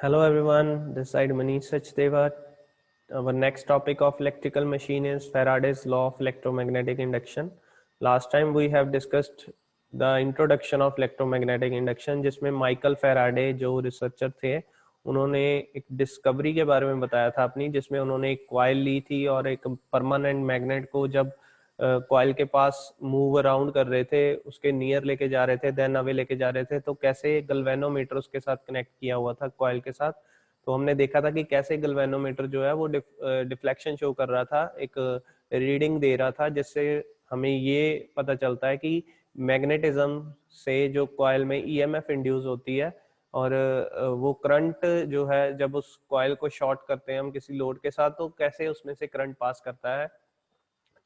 Hello everyone, this side Manish Sachdeva. Our next topic of electrical machine is Faraday's law of electromagnetic induction. Last time we have discussed the introduction of electromagnetic induction, जिसमें Michael Faraday जो researcher थे उन्होंने एक discovery के बारे में बताया था अपनी, जिसमें उन्होंने एक कॉइल ली थी और एक परमानेंट मैग्नेट को जब कॉइल के पास मूव अराउंड कर रहे थे, उसके नियर लेके जा रहे थे, देन अवे लेके जा रहे थे, तो कैसे गल्वेनोमीटर उसके साथ कनेक्ट किया हुआ था कॉइल के साथ। तो हमने देखा था कि कैसे गल्वेनोमीटर जो है वो डिफ्लेक्शन शो कर रहा था, एक रीडिंग दे रहा था, जिससे हमें ये पता चलता है कि मैग्नेटिज्म से जो कॉइल में ईएमएफ इंड्यूस होती है और वो करंट जो है जब उस कॉइल को शॉर्ट करते हैं हम किसी लोड के साथ, तो कैसे उसमें से करंट पास करता है।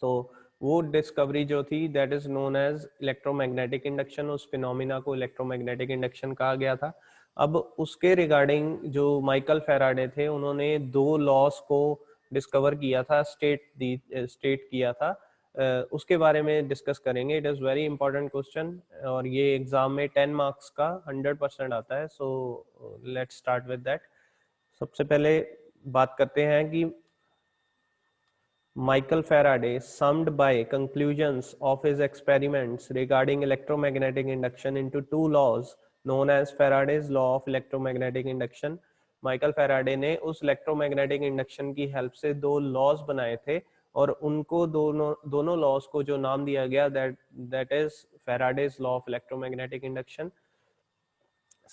तो वो डिस्कवरी जो थी that is known as electromagnetic induction, उस फिनोमिना को इलेक्ट्रोमैग्नेटिक इंडक्शन कहा गया था। अब उसके रिगार्डिंग जो माइकल फैराडे थे उन्होंने दो लॉस को डिस्कवर किया था, स्टेट किया था, उसके बारे में डिस्कस करेंगे। It is very important question और ये एग्जाम में 10 मार्क्स का 100% आता है। So let's start with that. सबसे पहले बात करते हैं कि Michael Faraday summed by conclusions of his experiments regarding electromagnetic induction into two laws known as Faraday's law of electromagnetic induction. Michael Faraday ने उस इलेक्ट्रोमैग्नेटिक इंडक्शन की हेल्प से दो लॉज बनाए थे और उनको दोनों लॉज को जो नाम दिया गया that is Faraday's law of electromagnetic induction.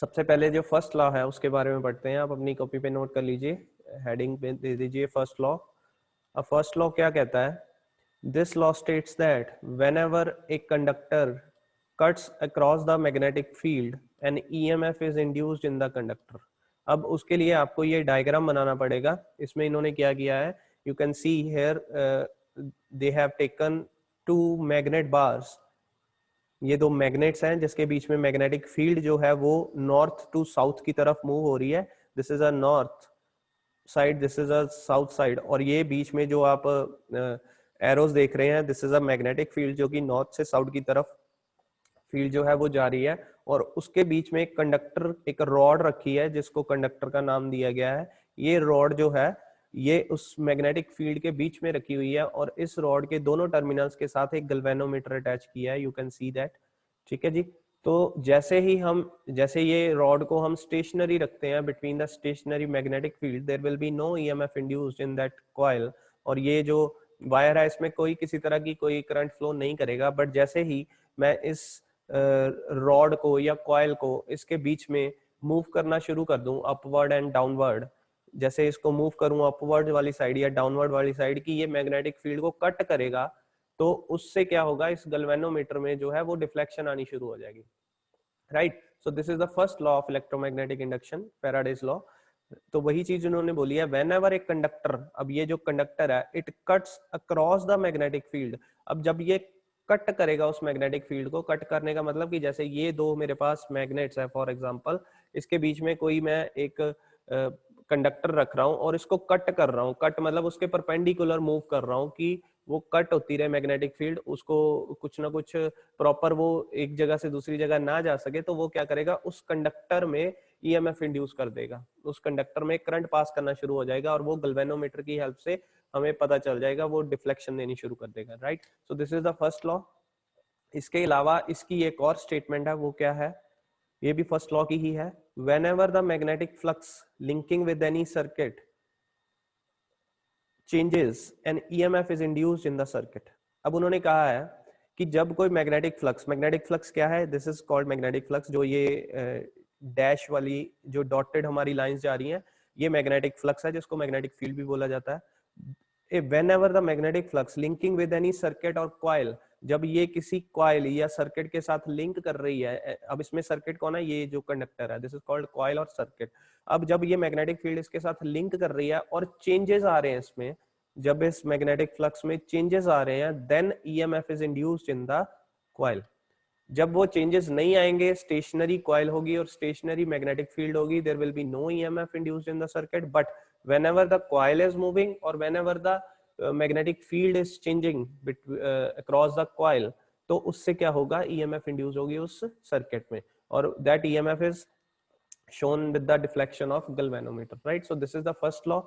सबसे पहले जो फर्स्ट लॉ है उसके बारे में पढ़ते हैं। आप अपनी कॉपी पे नोट कर लीजिए, हेडिंग पे दे दीजिए फर्स्ट लॉ। अब फर्स्ट लॉ क्या कहता है? This law states that whenever a conductor cuts across the magnetic field an EMF is induced in the conductor. अब उसके लिए आपको ये डायग्राम बनाना पड़ेगा। इसमें इन्होंने क्या किया है, you can see here they have taken two magnet bars. ये दो मैग्नेट्स हैं जिसके बीच में मैग्नेटिक फील्ड जो है वो नॉर्थ टू साउथ की तरफ मूव हो रही है। This is a north side, this is a south side, और ये बीच में जो आप एरोज देख रहे हैं this is a magnetic field जो कि नॉर्थ से साउथ की तरफ फील्ड जो है वो जा रही है। और उसके बीच में एक कंडक्टर, एक रॉड रखी है जिसको कंडक्टर का नाम दिया गया है। ये रॉड जो है ये उस मैग्नेटिक फील्ड के बीच में रखी हुई है और इस रॉड के दोनों टर्मिनल्स के साथ एक गैल्वेनोमीटर अटैच किया है। You can see that. ठीक है जी। तो जैसे ये रॉड को हम स्टेशनरी रखते हैं between the stationary magnetic field, there will be no EMF induced in that coil. और ये जो वायर है इसमें कोई किसी तरह की कोई करंट फ्लो नहीं करेगा। बट जैसे ही मैं इस रॉड को या कॉइल को इसके बीच में मूव करना शुरू कर दूं अपवर्ड एंड डाउनवर्ड, जैसे इसको मूव करूं अपवर्ड वाली साइड या डाउनवर्ड वाली साइड की, ये मैग्नेटिक फील्ड को कट करेगा। तो उससे क्या होगा, इस गैल्वेनोमीटर में जो है वो डिफ्लेक्शन आनी शुरू हो जाएगी। Right. So this is the first law of electromagnetic induction, Faraday's law. तो वही चीज उन्होंने बोली है, वेन एवर एक कंडक्टर, अब ये जो कंडक्टर है it cuts across the magnetic field. अब जब ये कट करेगा उस मैग्नेटिक फील्ड को, कट करने का मतलब कि जैसे ये दो मेरे पास मैग्नेट्स है फॉर एग्जांपल, इसके बीच में कोई मैं एक कंडक्टर रख रहा हूं और इसको कट कर रहा हूं। कट मतलब उसके परपेंडिकुलर मूव कर रहा हूं कि वो कट होती रहे मैग्नेटिक फील्ड, उसको कुछ ना कुछ प्रॉपर वो एक जगह से दूसरी जगह ना जा सके। तो वो क्या करेगा, उस कंडक्टर में ईएमएफ इंड्यूस कर देगा, उस कंडक्टर में करंट पास करना शुरू हो जाएगा और वो गैल्वेनोमीटर की हेल्प से हमें पता चल जाएगा, वो डिफ्लेक्शन देनी शुरू कर देगा। Right. So this is the first law. इसके अलावा इसकी एक और स्टेटमेंट है, वो क्या है, ये भी फर्स्ट लॉ की ही है। Whenever the magnetic flux linking with any circuit changes and EMF is induced in the circuit। अब उन्होंने कहा है कि जब कोई मैग्नेटिक फ्लक्स क्या है, this is called magnetic flux. जो ये डैश वाली जो डॉटेड हमारी लाइंस जा रही हैं, ये मैग्नेटिक फ्लक्स है जिसको मैग्नेटिक फील्ड भी बोला जाता है। Whenever the magnetic flux linking with any circuit और कॉइल, जब ये किसी कॉइल या सर्किट के साथ लिंक कर रही है, अब इसमें सर्किट कौन है, ये जो कंडक्टर है, दिस इज कॉल्ड कॉइल और सर्किट। अब जब ये मैग्नेटिक फील्ड इसके साथ लिंक कर रही है और चेंजेस आ रहे हैं इसमें, जब इस मैग्नेटिक फ्लक्स में चेंजेस आ रहे हैं, then EMF is induced in the coil. जब वो चेंजेस नहीं आएंगे, स्टेशनरी कॉइल होगी और स्टेशनरी मैग्नेटिक फील्ड होगी, there will be no EMF induced in the circuit. But whenever the coil is moving और whenever the magnetic field is changing across the coil, तो उससे क्या होगा, ईएमएफ इंड्यूस होगी उस सर्किट में, और that EMF is shown with the deflection of galvanometer, right? So this is the first law.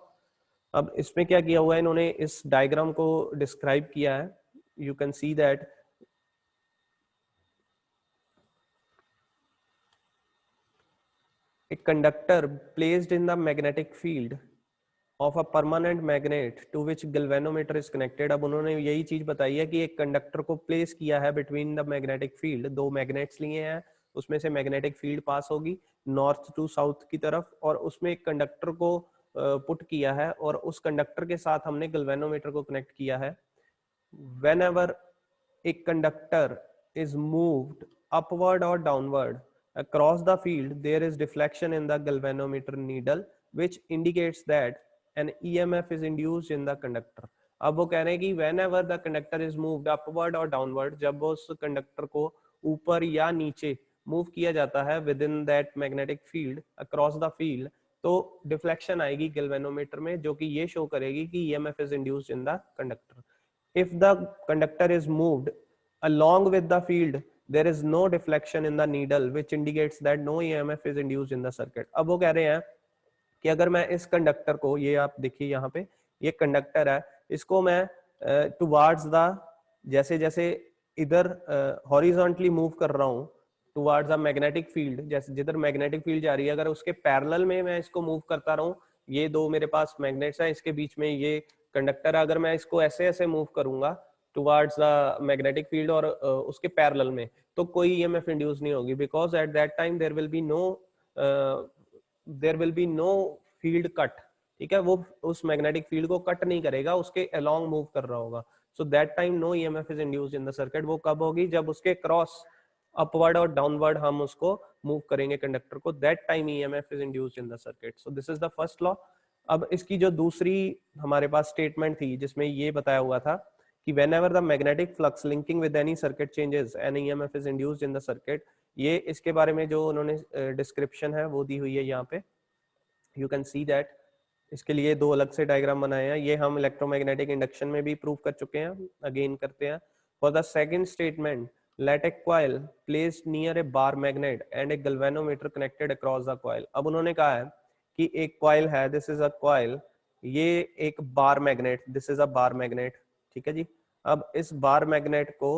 अब इसमें क्या किया हुआ है इन्होंने, इस डायग्राम को डिस्क्राइब किया है. You can see that a conductor placed in the magnetic field of a permanent magnet to which galvanometer is connected. अब उन्होंने यही चीज बताई है कि एक कंडक्टर को प्लेस किया है बिटवीन द मैग्नेटिक फील्ड, दो मैग्नेट्स लिए हैं, उसमें से मैग्नेटिक फील्ड पास होगी नॉर्थ टू साउथ की तरफ, और उसमें एक कंडक्टर को पुट किया है और उस कंडक्टर के साथ हमने गैल्वेनोमीटर को कनेक्ट किया है. whenever a conductor is moved upward or downward across the field, there is deflection in the galvanometer needle which indicates that an EMF is induced in the conductor. अब वो कह रहे हैं कि whenever the conductor is moved upward or downward, जब वो उस conductor को ऊपर या नीचे मूव किया जाता है within that magnetic field across the field, तो डिफ्लेक्शन आएगी गैल्वेनोमीटर में, जो कि ये शो करेगी कि EMF is induced in the conductor. If the conductor is moved along with the field, there is no deflection in the needle which indicates that no EMF is induced in the circuit. अब वो कह रहे हैं कि अगर मैं इस conductor को, ये आप देखिए यहाँ पे ये कंडक्टर है, इसको मैं टुवार्ड्स द, जैसे जैसे इधर हॉरिजॉन्टली मूव कर रहा हूँ टुवार्ड्स द मैग्नेटिक फील्ड, जैसे जिधर मैग्नेटिक फील्ड जा रही है, अगर उसके पैरेलल में मैं इसको मूव करता रहूं, ये दो मेरे पास मैग्नेट्स हैं, इसके बीच में ये कंडक्टर है, अगर मैं इसको ऐसे ऐसे मूव करूंगा टुवार्ड्स द मैग्नेटिक फील्ड और उसके पैरेलल में, तो कोई ईएमएफ इंड्यूस नहीं होगी, because at that time there will be no field cut. ठीक है, वो उस मैग्नेटिक फील्ड को कट नहीं करेगा, उसके अलोंग मूव कर रहा होगा. So that time no EMF is induced in the circuit. वो कब होगी? जब उसके क्रॉस अपवर्ड और डाउनवर्ड हम उसको मूव करेंगे कंडक्टर को, that time EMF is induced in the circuit. So this is the first law. अब इसकी जो दूसरी हमारे पास स्टेटमेंट थी जिसमें ये बताया हुआ था कि whenever the magnetic flux linking with any circuit changes, an EMF is induced in the circuit. ये इसके बारे में जो उन्होंने डिस्क्रिप्शन है वो दी हुई है यहाँ पे, यू कैन सी दैट. इसके लिए दो अलग से डायग्राम बनाए हैं, ये हम इलेक्ट्रोमैग्नेटिक इंडक्शन में भी प्रूव कर चुके हैं, अगेन करते हैं. For the second statement, let a coil placed near a bar magnet and a galvanometer connected across the coil. अब उन्होंने कहा है कि एक कॉइल है, दिस इज अ कॉइल, ये एक bar magnet, this is a bar magnet. ठीक है जी. अब इस बार मैग्नेट को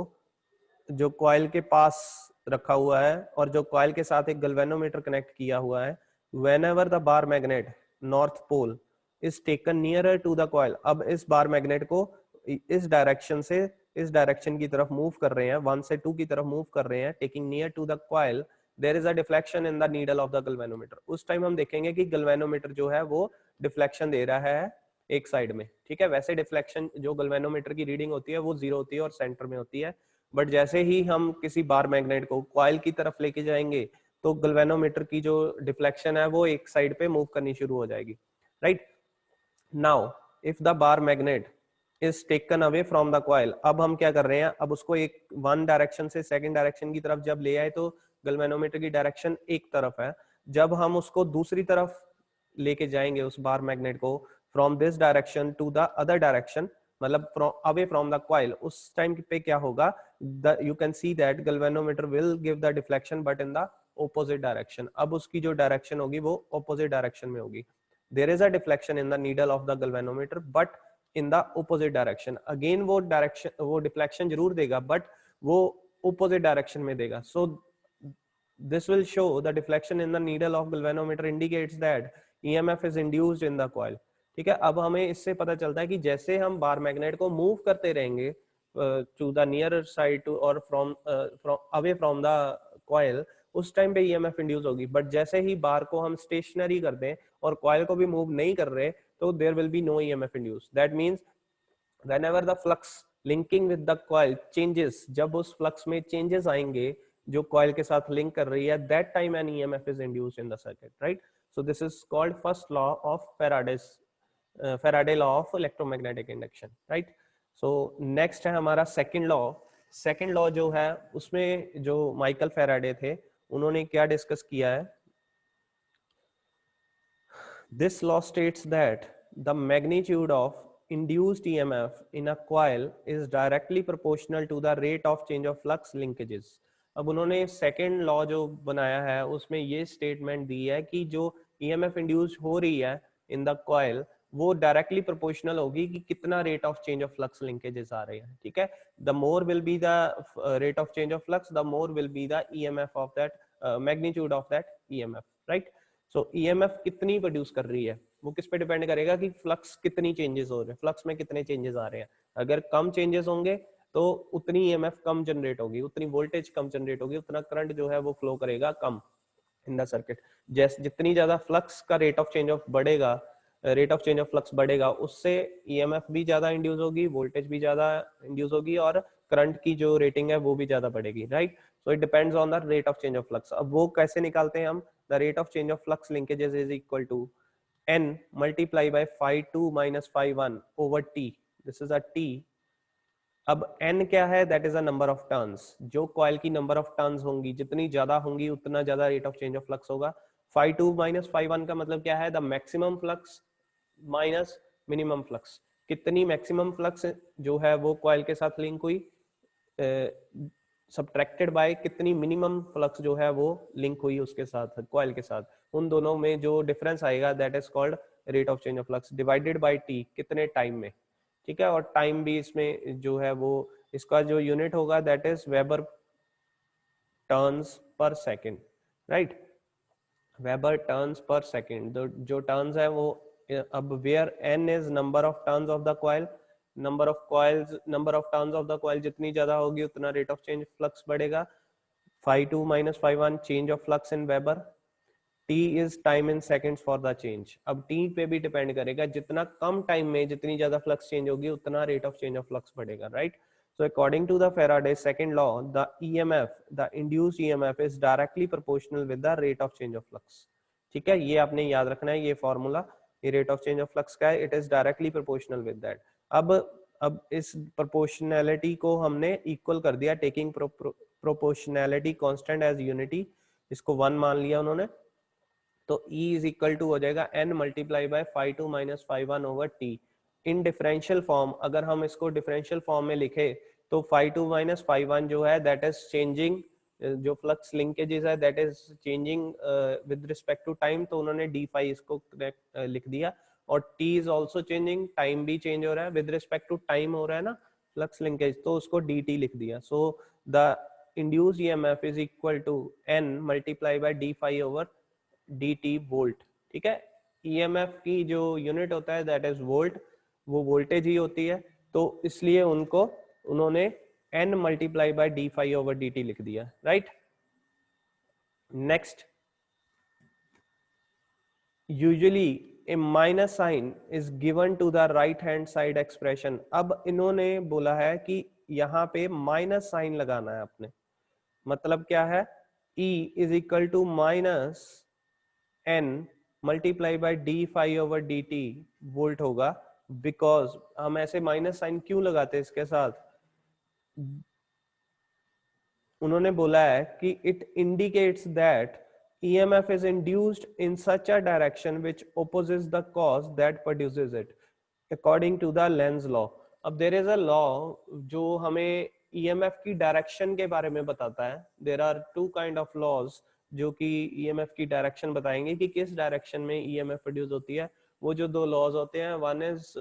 जो कॉइल के पास रखा हुआ है और जो कॉइल के साथ एक गैल्वेनोमीटर कनेक्ट किया हुआ है, whenever the bar magnet north pole is taken nearer to the coil. अब इस बार मैग्नेट को इस डायरेक्शन से इस डायरेक्शन की तरफ मूव कर रहे हैं, 1 से 2 की तरफ मूव कर रहे हैं, taking near to the coil, there is a deflection in the needle of the galvanometer. उस टाइम हम देखेंगे कि गैल्वेनोमीटर जो है वो डिफ्लेक्शन दे रहा है एक साइड में. ठीक है, वैसे डिफ्लेक्शन जो गैल्वेनोमीटर की रीडिंग होती है वो 0 होती है और सेंटर में होती है, बट जैसे ही हम किसी बार मैग्नेट को कॉइल की तरफ लेके जाएंगे तो गैल्वेनोमीटर की जो डिफ्लेक्शन है वो एक साइड पे मूव करनी शुरू हो जाएगी. Right now if the bar magnet is taken away from the coil, अब हम क्या कर रहे हैं, अब उसको एक वन डायरेक्शन से सेकंड डायरेक्शन की तरफ जब ले आए तो गैल्वेनोमीटर की डायरेक्शन एक तरफ है, जब हम उसको दूसरी तरफ लेके जाएंगे उस बार मैग्नेट को from this direction to the other direction, मतलब अवे फ्रॉम द कॉइल, उस टाइम पे क्या होगा, you can see that galvanometer will give the deflection but in the opposite direction. अब उसकी जो डायरेक्शन होगी वो ऑपोजिट डायरेक्शन में होगी. There is a deflection in the needle of the galvanometer but in the opposite direction. Again वो direction, वो deflection जरूर देगा बट वो ऑपोजिट डायरेक्शन में देगा. सो this will show the deflection in the needle of galvanometer indicates that EMF is induced in the coil. ठीक है, अब हमें इससे पता चलता है कि जैसे हम बार मैग्नेट को मूव करते रहेंगे to the near side to और from away from the coil, उस टाइम पे EMF इंड्यूस होगी, बट जैसे ही बार को हम स्टेशनरी कर दें और कॉइल को भी मूव नहीं कर रहे तो there will be no EMF induce. That means whenever the flux linking with the coil changes, जब उस फ्लक्स में चेंजेस आएंगे जो कॉइल के साथ लिंक कर रही है, that time an EMF is induced in the circuit, right? So this is called first law of Faraday law of electromagnetic induction, right? So next है हमारा second law. Second law जो है उसमें जो माइकल फैराडे थे उन्होंने क्या discuss किया है, this law states that the magnitude of induced EMF in a coil is directly proportional to the rate of change of flux linkages. अब उन्होंने सेकेंड लॉ जो बनाया है उसमें ये स्टेटमेंट दी है कि जो ईएमएफ इंड्यूस हो रही है इन द कॉइल वो डायरेक्टली प्रोपोर्शनल होगी कि कितना rate of change of flux linkages आ रहे हैं, ठीक है। The more will be the rate of change of flux, the more will be the EMF of that magnitude of that EMF, right. So EMF कितनी produce कर रही है वो किस पे डिपेंड करेगा कि फ्लक्स कितनी चेंजेस हो रहे हैं, फ्लक्स में कितने चेंजेस आ रहे हैं। अगर कम चेंजेस होंगे तो उतनी ईएमएफ कम जनरेट होगी, उतनी वोल्टेज कम जनरेट होगी, उतना करंट जो है वो फ्लो करेगा कम इन द सर्किट। जैसे जितनी ज्यादा फ्लक्स का रेट ऑफ चेंज ऑफ बढ़ेगा, rate of change of flux बढ़ेगा, उससे ईएमएफ भी ज्यादा इंड्यूस होगी, वोल्टेज भी ज्यादा इंड्यूस होगी और करंट की जो रेटिंग है वो भी ज्यादा बढ़ेगी, right. So it depends on the rate of change of flux. अब वो कैसे निकालते हैं हम? The rate of change of flux linkages is equal to n multiply by phi2 minus phi1 over t. This is a t. अब n क्या है? That is a number of turns. जो कॉइल की नंबर ऑफ टर्न्स होंगी जितनी ज्यादा होंगी उतना ज्यादा rate of change of flux होगा। phi2 माइनस phi1 का मतलब क्या है? The maximum flux minus minimum flux. कितनी मैक्सिमम फ्लक्स जो है वो कॉइल के साथ लिंक हुई, सब्ट्रैक्टेड बाय कितनी मिनिमम फ्लक्स जो है वो लिंक हुई उसके साथ, कॉइल के साथ। उन दोनों में जो डिफरेंस आएगा that is called rate of change of flux divided by T, कितने टाइम में, ठीक है। और टाइम भी इसमें जो है वो इसका जो यूनिट होगा that is weber turns per second, right. Weber turns per second. जो टर्न्स है वो अब where n is number of turns of the coil, number of coils, number of turns of the coil जितनी ज्यादा होगी उतना rate of change flux बढ़ेगा। phi2 minus phi1 change of flux in weber, t is time in seconds for the change। अब t पे भी depend करेगा, जितना कम टाइम में जितनी ज्यादा फ्लक्स चेंज होगी उतना rate of change of flux बढ़ेगा, right. So according to the Faraday's second law, the EMF, the induced EMF is directly proportional with the rate of change of flux। ठीक है, ये आपने याद रखना है, ये फॉर्मूला, ये rate of change of flux का है, it is directly proportional with that. अब इस प्रोपोर्शनैलिटी को हमने इक्वल कर दिया, taking proportionality constant as unity, इसको 1 मान लिया उन्होंने, तो E इज इक्वल टू हो जाएगा n multiply bye phi2 minus phi1 over t। इन डिफरेंशियल फॉर्म अगर हम इसको डिफरेंशियल फॉर्म में लिखे तो phi2 माइनस phi1 जो है दैट इज चेंजिंग, जो फ्लक्स लिंकेजेस है that is changing with respect to time, तो उन्होंने d phi इसको लिख दिया। और t is also changing, time भी चेंज हो रहा है, विद रिस्पेक्ट टू टाइम हो रहा है ना फ्लक्स लिंकेज, तो उसको dt लिख दिया। So the induced EMF is equal to n multiply by d phi over dt volt, ठीक है। ईएमएफ की जो यूनिट होता है दैट इज वोल्ट, वो वोल्टेज ही होती है, तो इसलिए उन्होंने n multiply by d phi over dt लिख दिया, right. Next, usually a minus sign is given to the right hand side expression. अब इन्होंने बोला है कि यहाँ पे माइनस साइन लगाना है आपने, मतलब क्या है? E is equal to minus n multiply by d phi over dt volt होगा, बिकॉज हम ऐसे माइनस साइन क्यों लगाते हैं इसके साथ? उन्होंने बोला है कि it indicates that EMF is induced in such a direction which opposes the cause that produces it according to the Lenz law। अब there is a law जो हमें EMF की डायरेक्शन के बारे में बताता है। There are two kind of laws जो कि EMF की डायरेक्शन बताएंगे कि किस डायरेक्शन में EMF प्रोड्यूस होती है। वो जो दो लॉज होते हैं, one is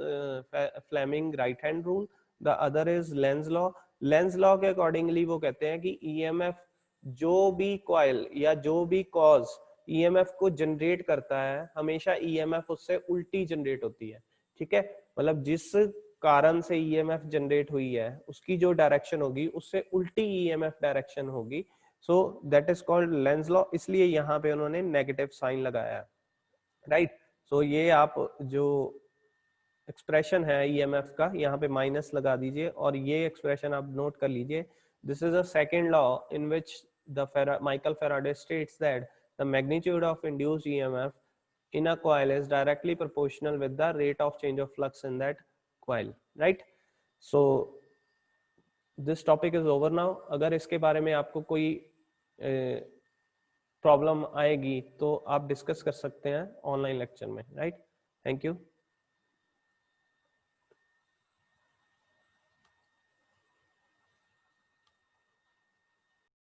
Fleming right hand rule, the other is Lenz law. Lenz law के अकॉर्डिंगली वो कहते हैं कि EMF जो भी कॉइल या जो भी कॉज EMF को जनरेट करता है, हमेशा EMF उससे उल्टी जनरेट होती है, ठीक है। मतलब जिस कारण से EMF जनरेट हुई है उसकी जो डायरेक्शन होगी उससे उल्टी EMF डायरेक्शन होगी। So that is called Lenz law, इसलिए यहाँ पे उन्होंने नेगेटिव साइन लगाया है, राइट। सो ये आप जो एक्सप्रेशन है EMF का यहाँ पे माइनस लगा दीजिए और ये एक्सप्रेशन आप नोट कर लीजिए। This is a second law in which Michael Faraday states that the magnitude of induced EMF in a coil is directly proportional with the rate of change of flux in that coil, right? So this topic is over now। अगर इसके बारे में आपको कोई problem आएगी तो आप discuss कर सकते हैं ऑनलाइन लेक्चर में, राइट। Thank you.